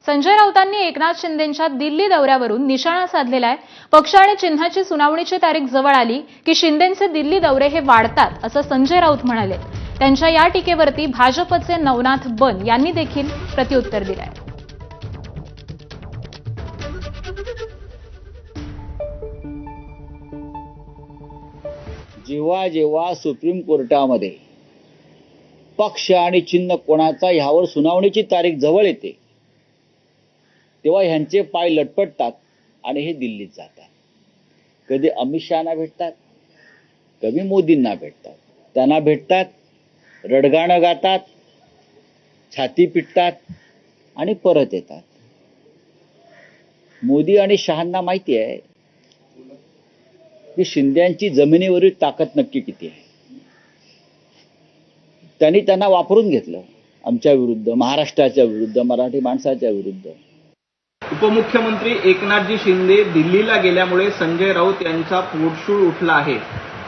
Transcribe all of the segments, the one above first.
संजय राऊतांनी एकनाथ शिंदेंच्या दिल्ली दौऱ्यावरून निशाणा साधलेला आहे। पक्ष आणि चिन्हाची सुनावणीची तारीख जवळ आली की शिंदेंचे दिल्ली दौरे हे वाढतात असं संजय राऊत म्हणाले। त्यांच्या या टीकेवरती भाजपचे नवनाथ बन यांनी देखील प्रत्युत्तर दिले आहे। जेव्हा जेव्हा सुप्रीम कोर्टामध्ये पक्ष आणि चिन्ह कोणाचा ह्यावर सुनावणीची तारीख जवळ येते तेव्हा ह्यांचे पाय लटपटतात आणि हे दिल्लीत जातात। कधी अमित शहाना भेटतात, कधी मोदींना भेटतात। त्यांना भेटतात, रडगाणं गातात, छाती पिटतात आणि परत येतात। मोदी आणि शहांना माहिती आहे की शिंदेंची जमिनीवरील ताकद नक्की किती आहे। त्यांनी त्यांना वापरून घेतलं, आमच्या विरुद्ध, महाराष्ट्राच्या विरुद्ध, मराठी माणसाच्या विरुद्ध। उपमुख्यमंत्री एकनाथजी शिंदे दिल्लीला गेल्यामुळे संजय राऊत यांचा पोटशूळ उठला आहे।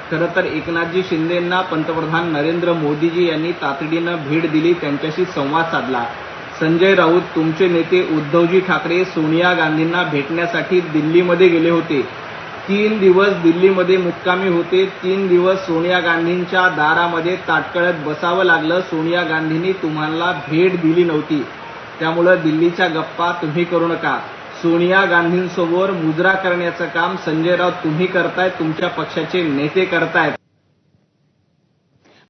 खरं तर एकनाथजी शिंदेंना पंतप्रधान नरेंद्र मोदीजी यांनी तातडीनं भेट दिली, त्यांच्याशी संवाद साधला। संजय राऊत तुमचे नेते उद्धवजी ठाकरे सोनिया गांधींना भेटण्यासाठी दिल्लीमध्ये गेले होते। 3 दिवस दिल्लीमध्ये मुक्कामी होते। 3 दिवस सोनिया गांधींच्या दारामध्ये ताटकळत बसावं लागलं। सोनिया गांधींनी तुम्हाला भेट दिली नव्हती, त्यामुळे दिल्लीच्या गप्पा तुम्ही करू नका। सोनिया गांधींसमोर मुजरा करण्याचं काम संजय राऊत तुम्ही करताय, तुमच्या पक्षाचे नेते करतायत।